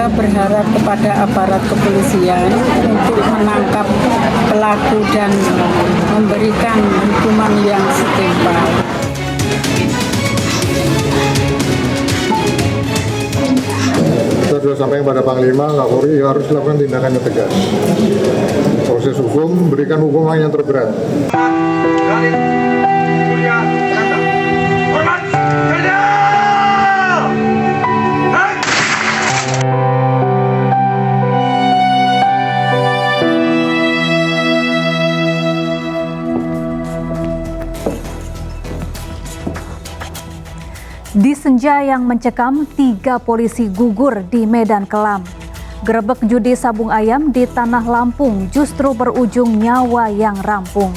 Kita berharap kepada aparat kepolisian untuk menangkap pelaku dan memberikan hukuman yang setimpal. Kita sudah sampaikan pada Panglima, Kapolri harus lakukan tindakan yang tegas. Proses hukum, berikan hukuman yang terberat. Di senja yang mencekam, 3 polisi gugur di Medan Kelam. Gerebek judi sabung ayam di Tanah Lampung justru berujung nyawa yang rampung.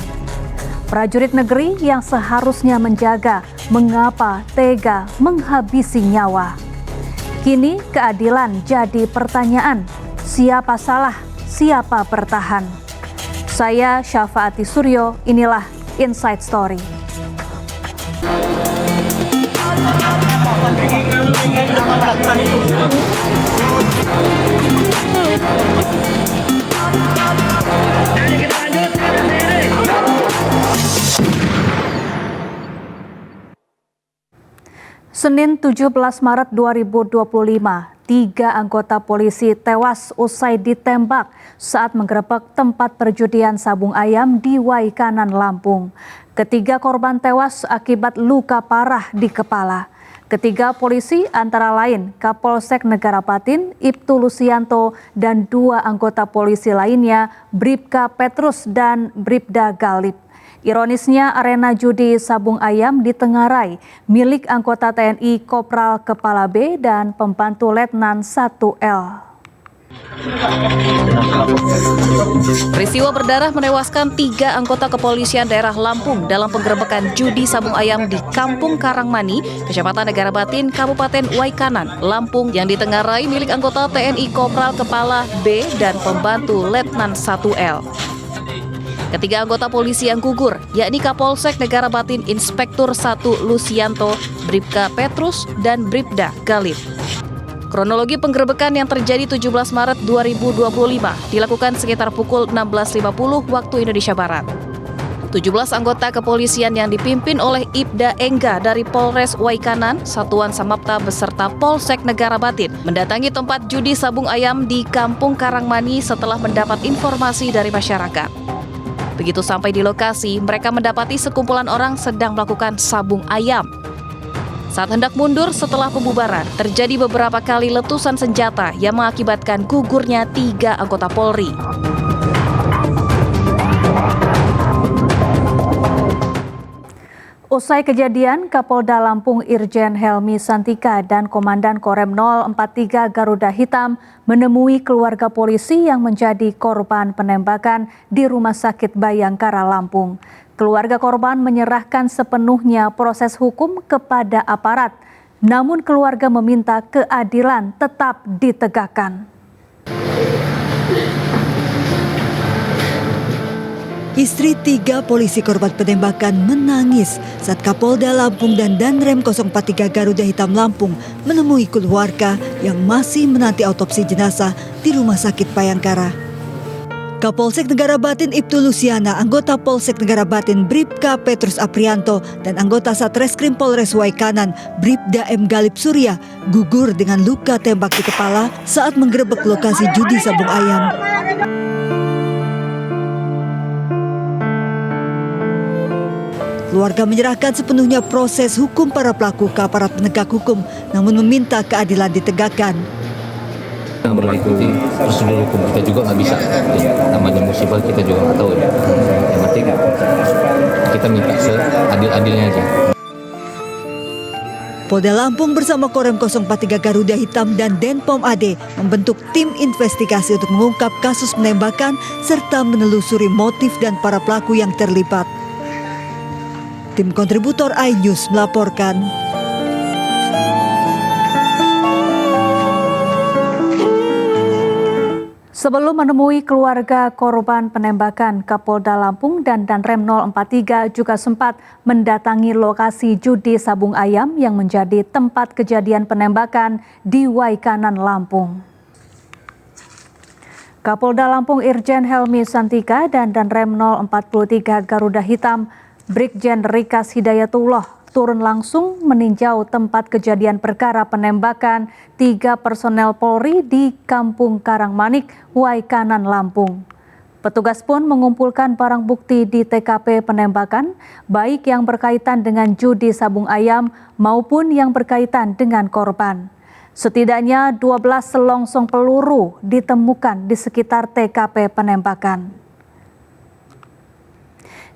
Prajurit negeri yang seharusnya menjaga, mengapa tega menghabisi nyawa? Kini keadilan jadi pertanyaan, siapa salah, siapa bertahan? Saya Syafaati Suryo, inilah Inside Story. Senin 17 Maret 2025, 3 anggota polisi tewas usai ditembak saat menggerebek tempat perjudian sabung ayam di Waikanan, Lampung. Ketiga korban tewas akibat luka parah di kepala. Ketiga polisi antara lain Kapolsek Negara Batin, Ibtu Lusianto, dan 2 anggota polisi lainnya, Bribka Petrus dan Bribda Galip. Ironisnya, arena judi sabung ayam di Tengarai milik anggota TNI Kopral Kepala B dan pembantu Letnan 1L. Peristiwa berdarah menewaskan 3 anggota kepolisian daerah Lampung dalam penggerebekan judi sabung ayam di Kampung Karangmani, Kecamatan Negara Batin, Kabupaten Waikanan, Lampung yang ditengarai milik anggota TNI Kopral Kepala B dan pembantu Letnan 1L. Ketiga anggota polisi yang gugur, yakni Kapolsek Negara Batin Inspektur 1 Lusianto, Bribka Petrus, dan Bribda Galip. Kronologi penggerebekan yang terjadi 17 Maret 2025 dilakukan sekitar pukul 16.50 waktu Indonesia Barat. 17 anggota kepolisian yang dipimpin oleh Ibda Engga dari Polres Waikanan, Satuan Samapta beserta Polsek Negara Batin mendatangi tempat judi sabung ayam di Kampung Karangmani setelah mendapat informasi dari masyarakat. Begitu sampai di lokasi, mereka mendapati sekumpulan orang sedang melakukan sabung ayam. Saat hendak mundur setelah pembubaran, terjadi beberapa kali letusan senjata yang mengakibatkan gugurnya 3 anggota Polri. Usai kejadian, Kapolda Lampung Irjen Helmi Santika dan Komandan Korem 043 Garuda Hitam menemui keluarga polisi yang menjadi korban penembakan di Rumah Sakit Bayangkara, Lampung. Keluarga korban menyerahkan sepenuhnya proses hukum kepada aparat, namun keluarga meminta keadilan tetap ditegakkan. Istri 3 polisi korban penembakan menangis saat Kapolda Lampung dan Danrem 043 Garuda Hitam Lampung menemui keluarga yang masih menanti autopsi jenazah di Rumah Sakit Bayangkara. Kapolsek Negara Batin Ibtu Lusiana, anggota Polsek Negara Batin Bribka Petrus Aprianto, dan anggota Satreskrim Polres Waikanan Bribda M. Galip Surya gugur dengan luka tembak di kepala saat menggerebek lokasi judi sabung ayam. Keluarga menyerahkan sepenuhnya proses hukum para pelaku ke aparat penegak hukum, namun meminta keadilan ditegakkan. Mengikuti prosedur hukum kita juga nggak bisa, namanya musibah kita juga nggak tahu ya. Yang penting kita minta seadil-adilnya aja. Polda Lampung bersama Korem 043 Garuda Hitam dan Denpom AD membentuk tim investigasi untuk mengungkap kasus penembakan serta menelusuri motif dan para pelaku yang terlibat. Tim kontributor iNews melaporkan. Sebelum menemui keluarga korban penembakan, Kapolda Lampung dan Danrem 043 juga sempat mendatangi lokasi judi sabung ayam yang menjadi tempat kejadian penembakan di Waikanan, Lampung. Kapolda Lampung Irjen Helmi Santika dan Danrem 043 Garuda Hitam Brigjen Rikas Hidayatullah turun langsung meninjau tempat kejadian perkara penembakan 3 personel Polri di Kampung Karangmanik, Waikanan, Lampung. Petugas pun mengumpulkan barang bukti di TKP penembakan, baik yang berkaitan dengan judi sabung ayam maupun yang berkaitan dengan korban. Setidaknya 12 selongsong peluru ditemukan di sekitar TKP penembakan.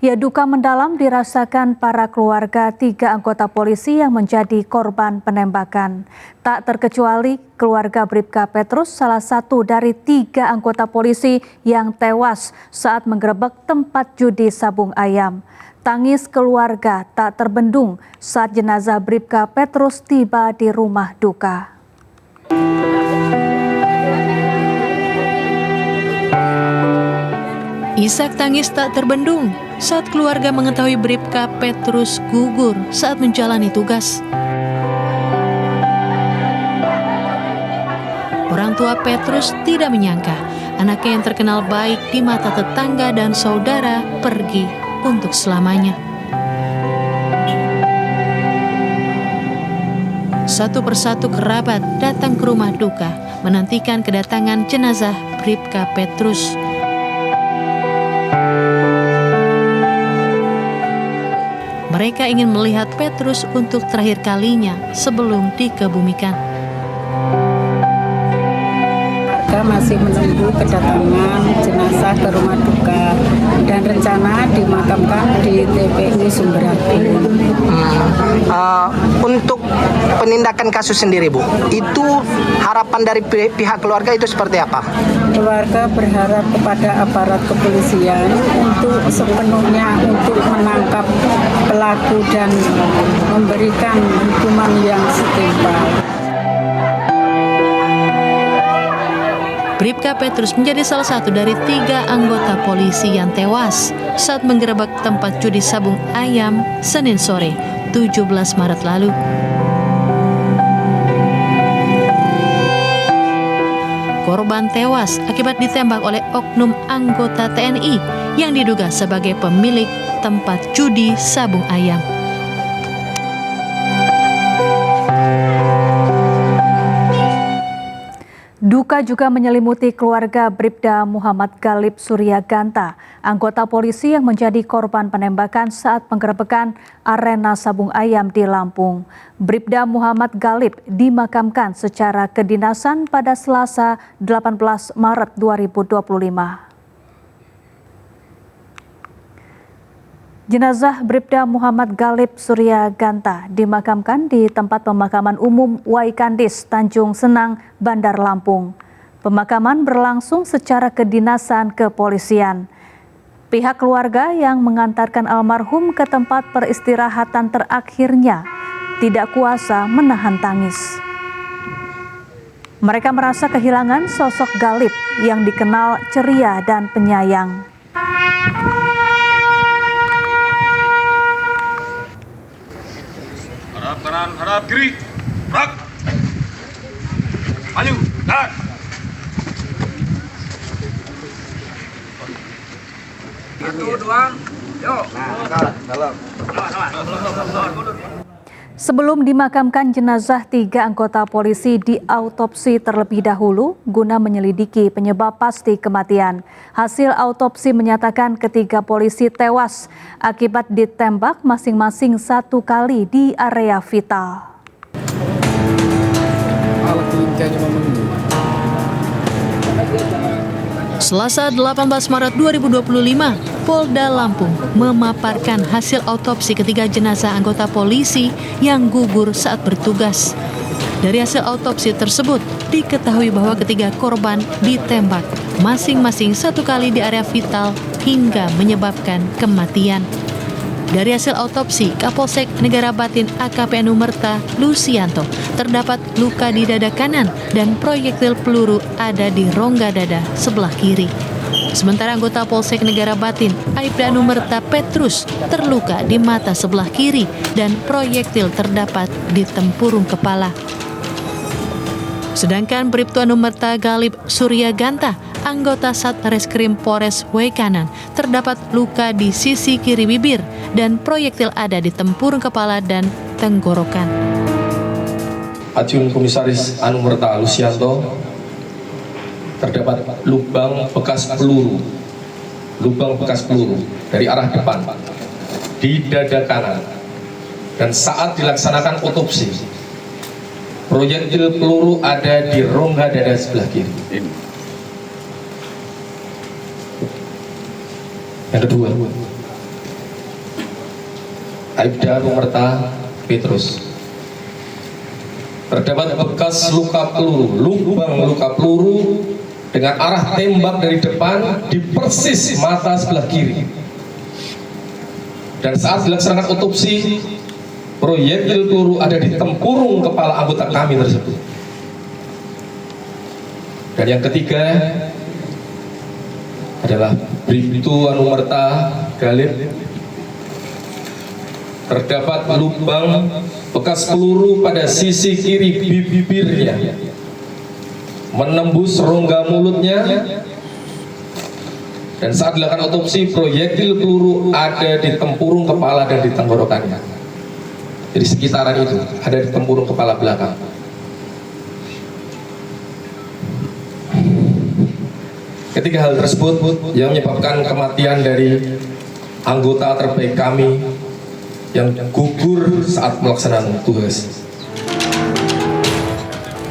Ya, duka mendalam dirasakan para keluarga 3 anggota polisi yang menjadi korban penembakan. Tak terkecuali keluarga Bribka Petrus, salah satu dari 3 anggota polisi yang tewas saat menggerebek tempat judi sabung ayam. Tangis keluarga tak terbendung saat jenazah Bribka Petrus tiba di rumah duka. Isak tangis tak terbendung saat keluarga mengetahui Bribka Petrus gugur saat menjalani tugas. Orang tua Petrus tidak menyangka anaknya yang terkenal baik di mata tetangga dan saudara pergi untuk selamanya. Satu persatu kerabat datang ke rumah duka menantikan kedatangan jenazah Bribka Petrus. Mereka ingin melihat Petrus untuk terakhir kalinya sebelum dikebumikan. Warga masih menunggu kedatangan jenazah ke rumah duka dan rencana dimakamkan di TPU Sumberagung. Untuk penindakan kasus sendiri, Bu, itu harapan dari pihak keluarga itu seperti apa? Keluarga berharap kepada aparat kepolisian untuk sepenuhnya untuk menangkap pelaku dan memberikan hukuman yang setimpal. Bribka Petrus menjadi salah satu dari 3 anggota polisi yang tewas saat menggerebek tempat judi sabung ayam Senin sore, 17 Maret lalu. Korban tewas akibat ditembak oleh oknum anggota TNI yang diduga sebagai pemilik tempat judi sabung ayam. Duka juga menyelimuti keluarga Bribda Muhammad Galib Suryaganta, anggota polisi yang menjadi korban penembakan saat penggerebekan arena sabung ayam di Lampung. Bribda Muhammad Galib dimakamkan secara kedinasan pada Selasa 18 Maret 2025. Jenazah Bribda Muhammad Galib Suryaganta dimakamkan di tempat pemakaman umum Waikandis, Tanjung Senang, Bandar Lampung. Pemakaman berlangsung secara kedinasan kepolisian. Pihak keluarga yang mengantarkan almarhum ke tempat peristirahatan terakhirnya tidak kuasa menahan tangis. Mereka merasa kehilangan sosok Galib yang dikenal ceria dan penyayang. Kanan, hadap kiri, gerak, maju, jalan. Satu, dua, yuk. Sebelum dimakamkan jenazah 3 anggota polisi diautopsi terlebih dahulu guna menyelidiki penyebab pasti kematian. Hasil autopsi menyatakan ketiga polisi tewas akibat ditembak masing-masing 1 kali di area vital. Selasa 18 Maret 2025, Polda Lampung memaparkan hasil autopsi ketiga jenazah anggota polisi yang gugur saat bertugas. Dari hasil autopsi tersebut, diketahui bahwa ketiga korban ditembak masing-masing 1 kali di area vital hingga menyebabkan kematian. Dari hasil autopsi, Kapolsek Negara Batin AKP Anumerta Lucianto terdapat luka di dada kanan dan proyektil peluru ada di rongga dada sebelah kiri. Sementara anggota Polsek Negara Batin Aibda Anumerta Petrus terluka di mata sebelah kiri dan proyektil terdapat di tempurung kepala. Sedangkan Bribtu Anumerta Galib Suryaganta anggota Satreskrim Polres Waikanan terdapat luka di sisi kiri bibir dan proyektil ada di tempurung kepala dan tenggorokan. Ajun Komisaris Anumerta Lusianto terdapat lubang bekas peluru dari arah depan di dada kanan, dan saat dilaksanakan otopsi proyektil peluru ada di rongga dada sebelah kiri. Yang kedua, Aibda Numerta Petrus terdapat bekas luka peluru dengan arah tembak dari depan di persis mata sebelah kiri, dan saat dilaksanakan otopsi proyektil peluru ada di tempurung kepala anggota kami tersebut. Dan yang ketiga adalah Bribtu Anumerta Galip, terdapat lubang bekas peluru pada sisi kiri bibirnya menembus rongga mulutnya, dan saat dilakukan otopsi proyektil peluru ada di tempurung kepala dan di tenggorokannya. Jadi sekitaran itu ada di tempurung kepala belakang. Ketiga hal tersebut yang menyebabkan kematian dari anggota terbaik kami yang gugur saat melaksanakan tugas.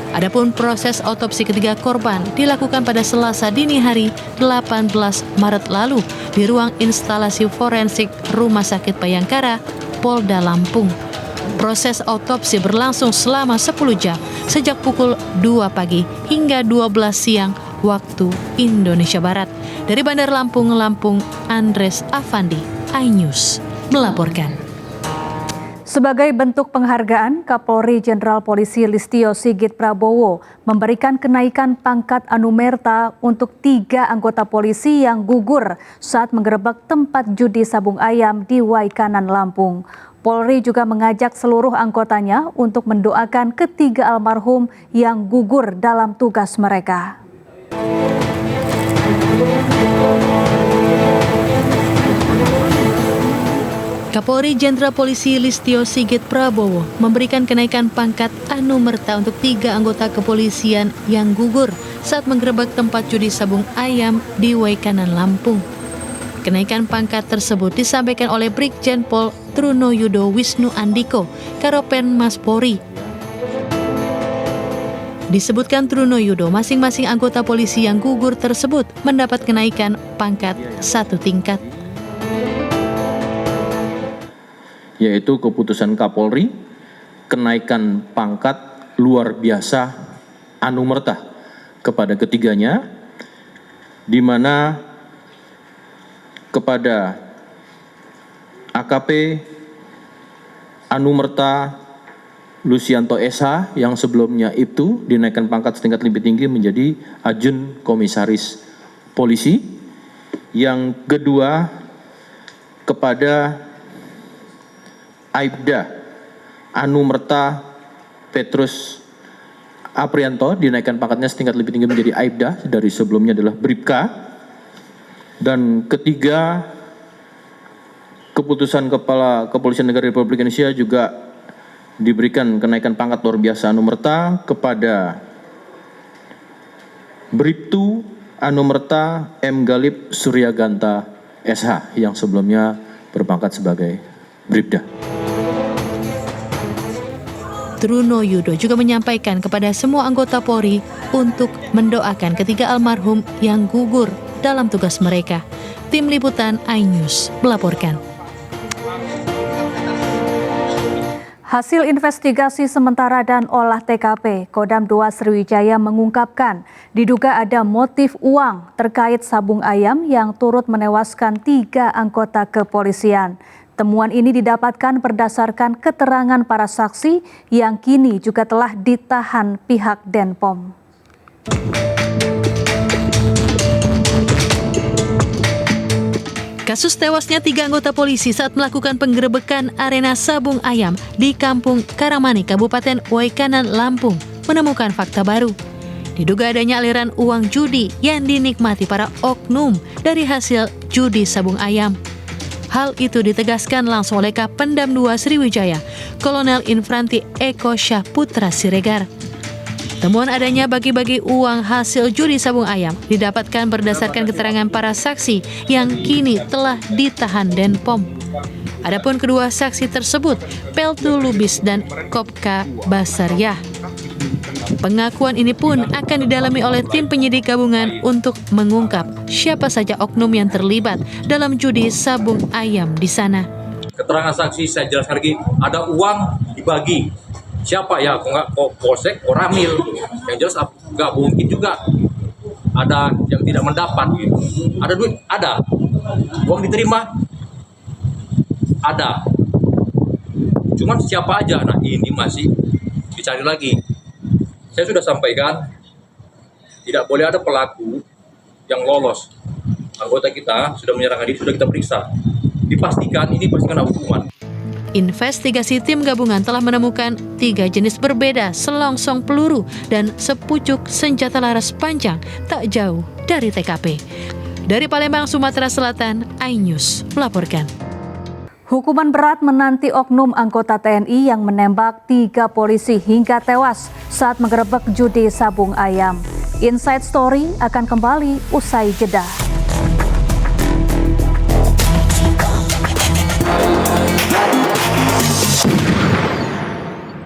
Adapun proses otopsi ketiga korban dilakukan pada Selasa dini hari 18 Maret lalu di ruang instalasi forensik Rumah Sakit Bayangkara, Polda Lampung. Proses otopsi berlangsung selama 10 jam sejak pukul 2 pagi hingga 12 siang waktu Indonesia Barat. Dari Bandar Lampung, Andres Afandi, iNews melaporkan. Sebagai bentuk penghargaan, Kapolri Jenderal Polisi Listio Sigit Prabowo memberikan kenaikan pangkat anumerta untuk 3 anggota polisi yang gugur saat menggerebek tempat judi sabung ayam di Waikanan, Lampung. Polri juga mengajak seluruh anggotanya untuk mendoakan ketiga almarhum yang gugur dalam tugas mereka. Kapolri Jenderal Polisi Listio Sigit Prabowo memberikan kenaikan pangkat anumerta untuk 3 anggota kepolisian yang gugur saat menggerebek tempat judi sabung ayam di Waikanan, Lampung. Kenaikan pangkat tersebut disampaikan oleh Brigjen Pol Trunoyudo Wisnu Andiko, Karopen Mas Polri. Disebutkan Trunoyudo, masing-masing anggota polisi yang gugur tersebut mendapat kenaikan pangkat 1 tingkat. Yaitu keputusan Kapolri, kenaikan pangkat luar biasa anumerta kepada ketiganya, di mana kepada AKP Anumerta Lusianto SH yang sebelumnya itu dinaikkan pangkat setingkat lebih tinggi menjadi Ajun Komisaris Polisi. Yang kedua kepada Aibda Anumerta Petrus Aprianto dinaikkan pangkatnya setingkat lebih tinggi menjadi Aibda, dari sebelumnya adalah Bribka. Dan ketiga, keputusan Kepala Kepolisian Negara Republik Indonesia juga diberikan kenaikan pangkat luar biasa anumerta kepada Bribtu Anumerta M. Galip Suryaganta SH yang sebelumnya berpangkat sebagai Bribda. Trunoyudo juga menyampaikan kepada semua anggota Polri untuk mendoakan ketiga almarhum yang gugur dalam tugas mereka. Tim Liputan iNews melaporkan. Hasil investigasi sementara dan olah TKP, Kodam 2 Sriwijaya mengungkapkan diduga ada motif uang terkait sabung ayam yang turut menewaskan 3 anggota kepolisian. Temuan ini didapatkan berdasarkan keterangan para saksi yang kini juga telah ditahan pihak Denpom. Kasus tewasnya 3 anggota polisi saat melakukan penggerebekan arena sabung ayam di Kampung Karamani, Kabupaten Waikanan, Lampung, menemukan fakta baru. Diduga adanya aliran uang judi yang dinikmati para oknum dari hasil judi sabung ayam. Hal itu ditegaskan langsung oleh Kapendam 2 Sriwijaya, Kolonel Infranti Eko Syahputra Siregar. Temuan adanya bagi-bagi uang hasil judi sabung ayam didapatkan berdasarkan keterangan para saksi yang kini telah ditahan Denpom. Adapun kedua saksi tersebut, Peltu Lubis dan Kopka Basariah. Pengakuan ini pun akan didalami oleh tim penyidik gabungan untuk mengungkap siapa saja oknum yang terlibat dalam judi sabung ayam di sana. Keterangan saksi saya jelaskan lagi, ada uang dibagi. Siapa ya? Kok nggak polsek, Koramil. Yang jelas nggak mungkin juga ada yang tidak mendapat. Gitu. Ada duit? Ada. Uang diterima? Ada. Cuman siapa aja? Nah ini masih dicari lagi. Saya sudah sampaikan, tidak boleh ada pelaku yang lolos. Anggota kita sudah menyerahkan diri, sudah kita periksa. Dipastikan ini pasti kena hukuman. Investigasi tim gabungan telah menemukan 3 jenis berbeda selongsong peluru dan sepucuk senjata laras panjang tak jauh dari TKP. Dari Palembang, Sumatera Selatan, iNews melaporkan. Hukuman berat menanti oknum anggota TNI yang menembak 3 polisi hingga tewas saat menggerebek judi sabung ayam. Inside Story akan kembali usai jeda.